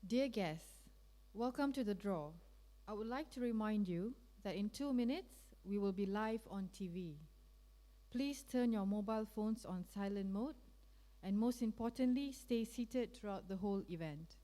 Dear guests, welcome to the draw. I would like to remind you that in 2 minutes, we will be live on TV. Please turn your mobile phones on silent mode and most importantly, stay seated throughout the whole event.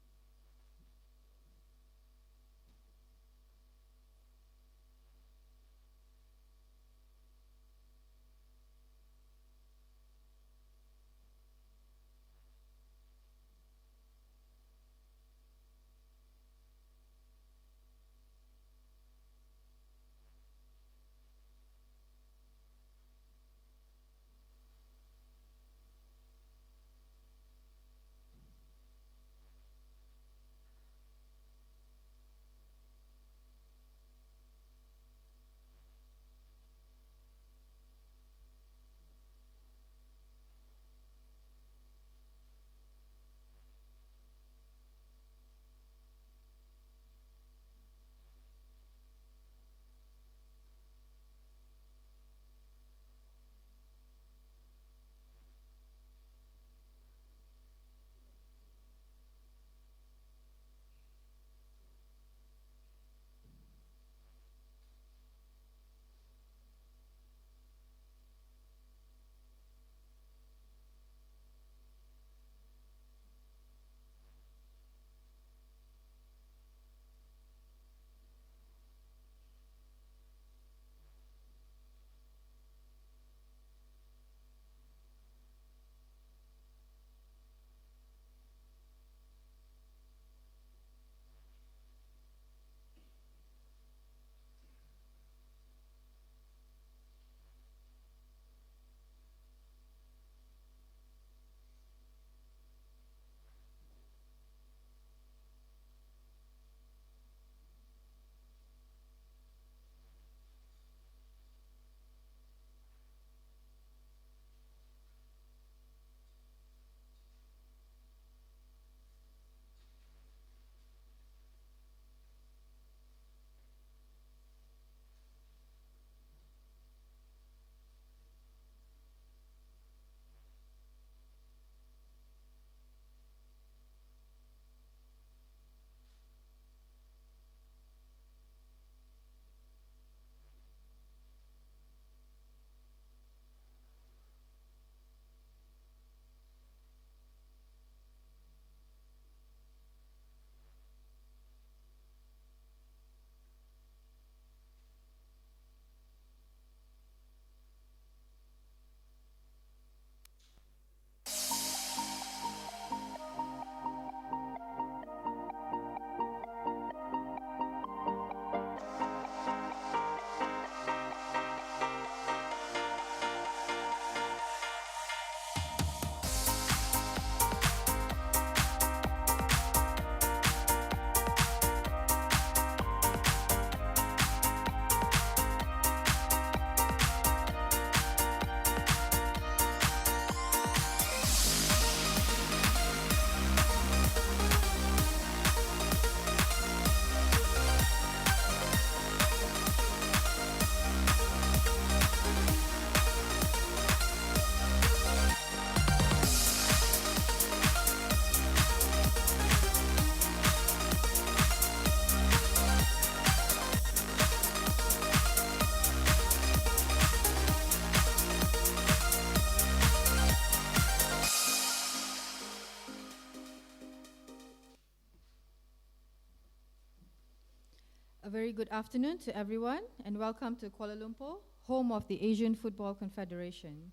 A very good afternoon to everyone and welcome to Kuala Lumpur, home of the Asian Football Confederation.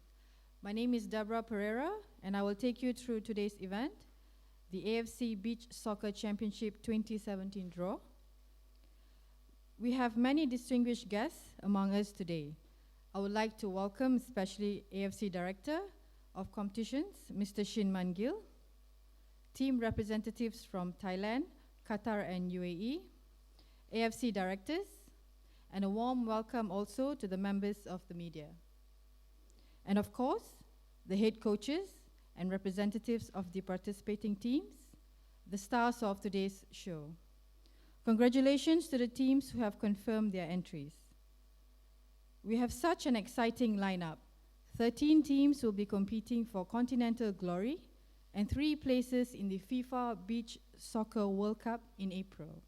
My name is Deborah Pereira and I will take you through today's event, the AFC Beach Soccer Championship 2017 draw. We have many distinguished guests among us today. I would like to welcome especially AFC Director of Competitions, Mr. Shin Man Gil, team representatives from Thailand, Qatar and UAE, AFC directors, and a warm welcome also to the members of the media. And of course, the head coaches and representatives of the participating teams, the stars of today's show. Congratulations to the teams who have confirmed their entries. We have such an exciting lineup. 13 teams will be competing for continental glory and 3 places in the FIFA Beach Soccer World Cup in April.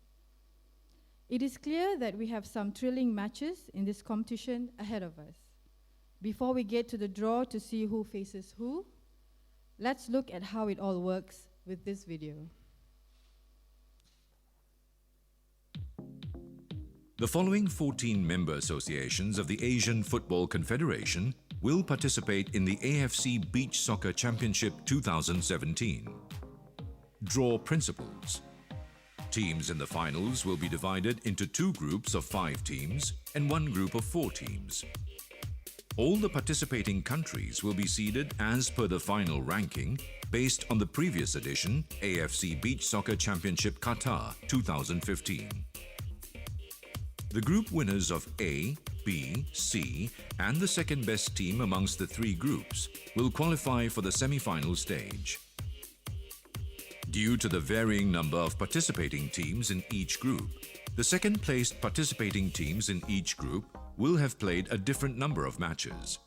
It is clear that we have some thrilling matches in this competition ahead of us. Before we get to the draw to see who faces who, let's look at how it all works with this video. The following 14 member associations of the Asian Football Confederation will participate in the AFC Beach Soccer Championship 2017. Draw principles. Teams in the finals will be divided into 2 groups of 5 teams and 1 group of 4 teams. All the participating countries will be seeded as per the final ranking based on the previous edition AFC Beach Soccer Championship Qatar 2015. The group winners of A, B, C and the second best team amongst the 3 groups will qualify for the semi-final stage. Due to the varying number of participating teams in each group, the second-placed participating teams in each group will have played a different number of matches.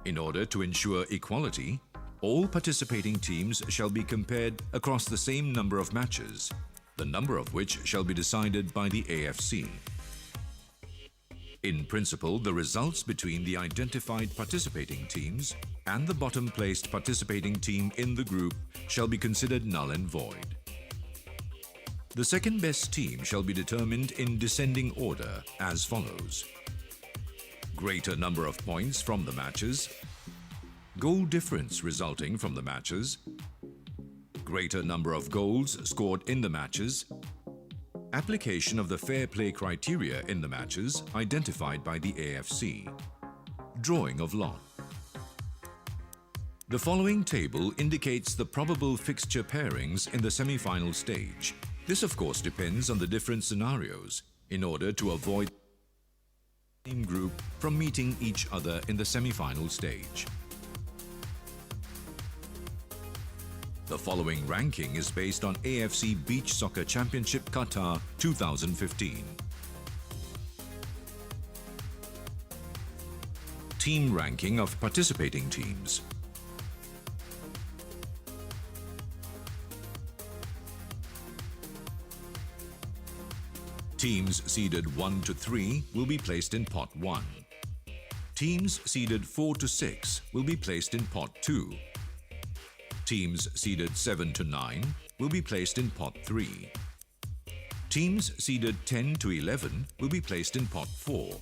In order to ensure equality, all participating teams shall be compared across the same number of matches, the number of which shall be decided by the AFC. In principle, the results between the identified participating teams and the bottom-placed participating team in the group shall be considered null and void. The second-best team shall be determined in descending order as follows: greater number of points from the matches, goal difference resulting from the matches, greater number of goals scored in the matches, application of the fair play criteria in the matches identified by the AFC, drawing of lot. The following table indicates the probable fixture pairings in the semi-final stage. This of course depends on the different scenarios in order to avoid the same group from meeting each other in the semi-final stage. The following ranking is based on AFC Beach Soccer Championship Qatar 2015. Team ranking of participating teams. Teams seeded 1 to 3 will be placed in Pot 1. Teams seeded 4 to 6 will be placed in Pot 2. Teams seeded 7 to 9 will be placed in Pot 3. Teams seeded 10 to 11 will be placed in Pot 4.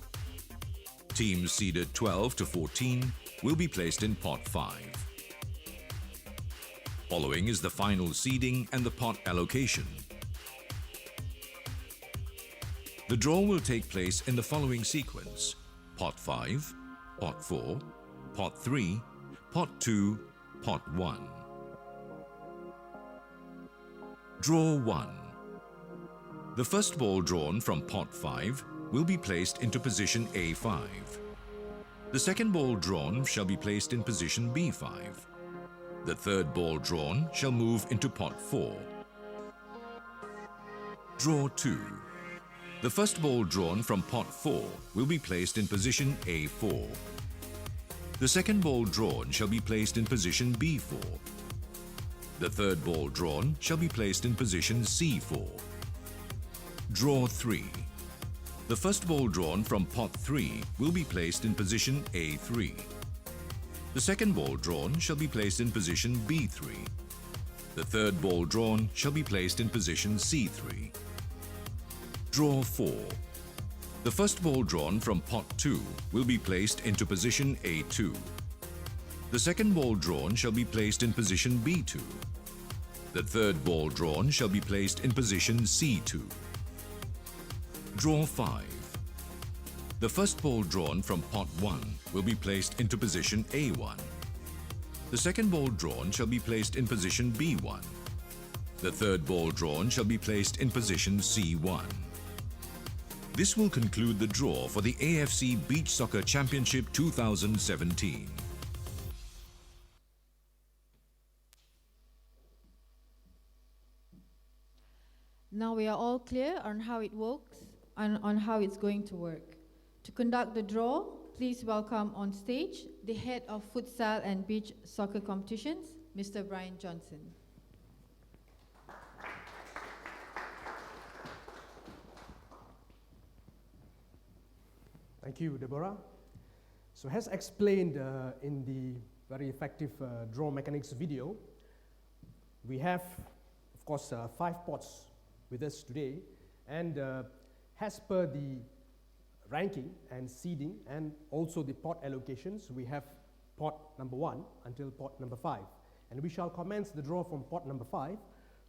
Teams seeded 12 to 14 will be placed in Pot 5. Following is the final seeding and the pot allocation. The draw will take place in the following sequence: Pot 5, Pot 4, Pot 3, Pot 2, Pot 1. Draw 1. The first ball drawn from Pot 5 will be placed into position A5. The second ball drawn shall be placed in position B5. The third ball drawn shall move into Pot 4. Draw 2. The first ball drawn from Pot 4 will be placed in position A4. The second ball drawn shall be placed in position B4. The third ball drawn shall be placed in position C4. Draw 3. The first ball drawn from Pot 3 will be placed in position A3. The second ball drawn shall be placed in position B3. The third ball drawn shall be placed in position C3. Draw 4. The first ball drawn from Pot 2 will be placed into position A2. The second ball drawn shall be placed in position B2. The third ball drawn shall be placed in position C2. Draw 5. The first ball drawn from Pot 1 will be placed into position A1. The second ball drawn shall be placed in position B1. The third ball drawn shall be placed in position C1. This will conclude the draw for the AFC Beach Soccer Championship 2017. Now we are all clear on how it works and on how it's going to work. To conduct the draw, please welcome on stage the head of futsal and beach soccer competitions, Mr. Brian Johnson. Thank you, Deborah. So as explained in the very effective draw mechanics video, we have, of course, 5 pots with us today. And as per the ranking and seeding and also the pot allocations, we have pot number 1 until pot number 5. And we shall commence the draw from pot number 5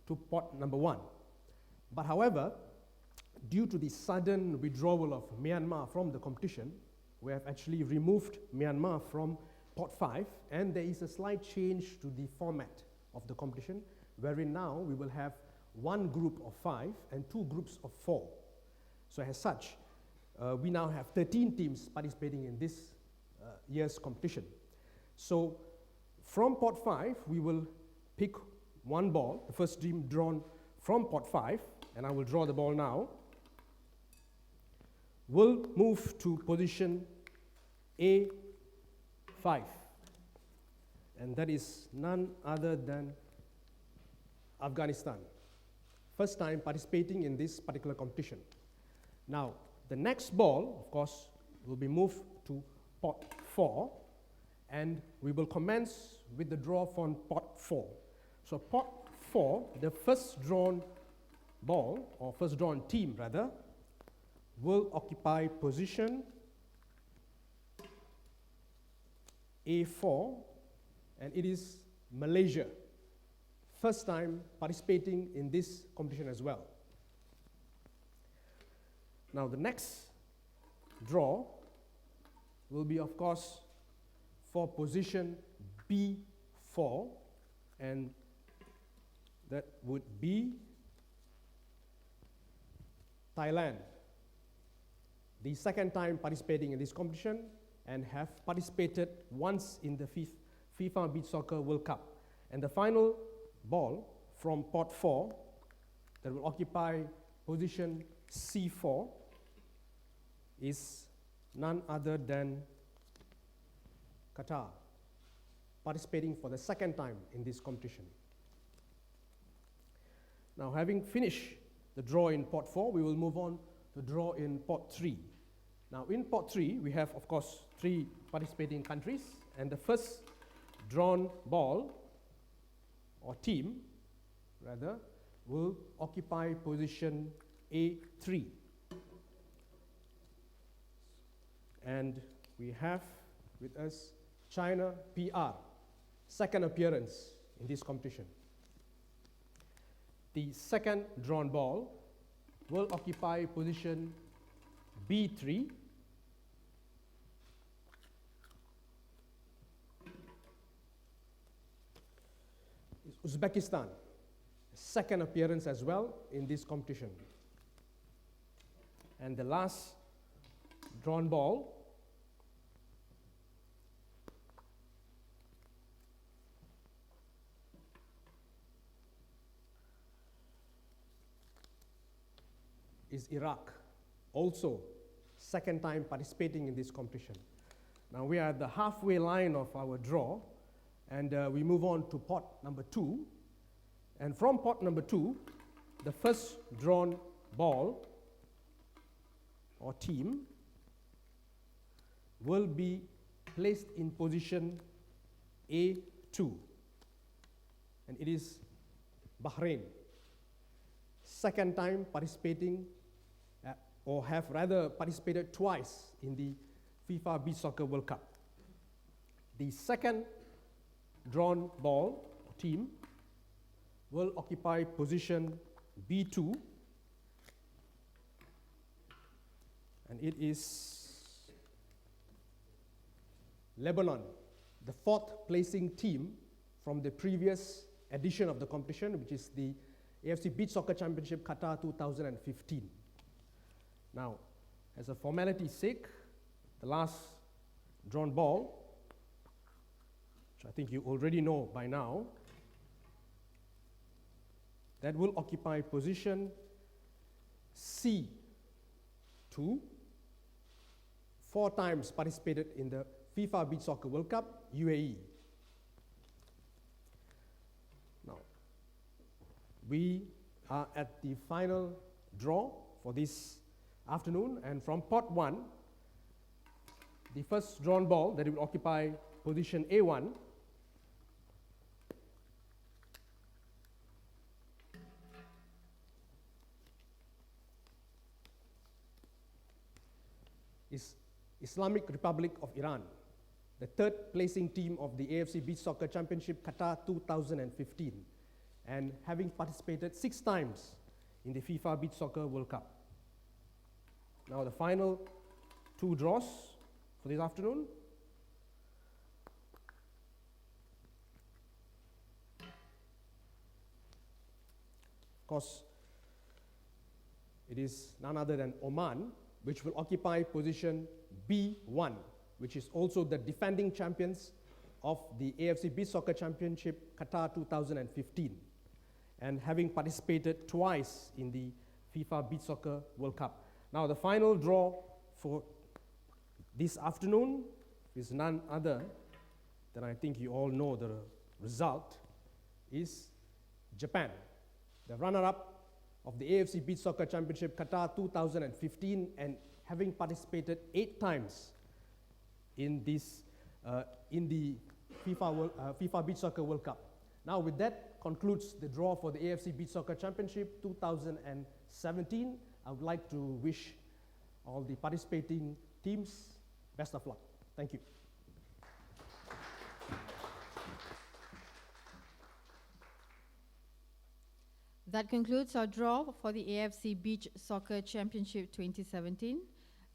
to pot number 1. But however, due to the sudden withdrawal of Myanmar from the competition, we have actually removed Myanmar from pot 5, and there is a slight change to the format of the competition, wherein now we will have 1 group of 5 and 2 groups of 4. So as such, we now have 13 teams participating in this year's competition. So from pot 5, we will pick 1 ball, the first team drawn from pot 5, and I will draw the ball now. Will move to position A5, and that is none other than Afghanistan. First time participating in this particular competition. Now, the next ball, of course, will be moved to pot 4, and we will commence with the draw from pot 4. So pot 4, the first drawn ball, or first drawn team rather, will occupy position A4, and it is Malaysia. First time participating in this competition as well. Now the next draw will be, of course, for position B4, and that would be Thailand. The second time participating in this competition and have participated once in the FIFA Beach Soccer World Cup. And the final ball from pot 4 that will occupy position C4 is none other than Qatar, participating for the second time in this competition. Now, having finished the draw in pot 4, we will move on to draw in pot 3. Now, in pot 3, we have, of course, 3 participating countries, and the first drawn ball, or team, rather, will occupy position A3. And we have with us China PR, second appearance in this competition. The second drawn ball will occupy position B3. Uzbekistan, second appearance as well in this competition. And the last drawn ball is Iraq, also second time participating in this competition. Now we are at the halfway line of our draw, and we move on to pot number 2. And from pot number 2, the first drawn ball or team will be placed in position A2, and it is Bahrain. Second time participating, or have rather participated twice in the FIFA Beach Soccer World Cup. The second drawn ball or team will occupy position B2, and it is Lebanon, the 4th placing team from the previous edition of the competition, which is the AFC Beach Soccer Championship Qatar 2015. Now, as a formality's sake, the last drawn ball, which I think you already know by now, that will occupy position C2, 4 times participated in the FIFA Beach Soccer World Cup, UAE. we are at the final draw for this afternoon, and from pot 1, the first drawn ball that will occupy position A1 is Islamic Republic of Iran, the third placing team of the AFC Beach Soccer Championship Qatar 2015, and having participated 6 times in the FIFA Beach Soccer World Cup. Now the final 2 draws for this afternoon. Of course, it is none other than Oman, which will occupy position B1, which is also the defending champions of the AFC Beach Soccer Championship Qatar 2015, and having participated twice in the FIFA Beach Soccer World Cup. Now the final draw for this afternoon is none other than, I think you all know the result, is Japan, the runner-up of the AFC Beach Soccer Championship Qatar 2015, and having participated 8 times in this in the FIFA Beach Soccer World Cup. Now with that concludes the draw for the AFC Beach Soccer Championship 2017. I would like to wish all the participating teams best of luck. Thank you. That concludes our draw for the AFC Beach Soccer Championship 2017.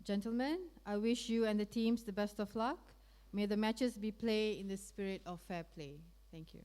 Gentlemen, I wish you and the teams the best of luck. May the matches be played in the spirit of fair play. Thank you.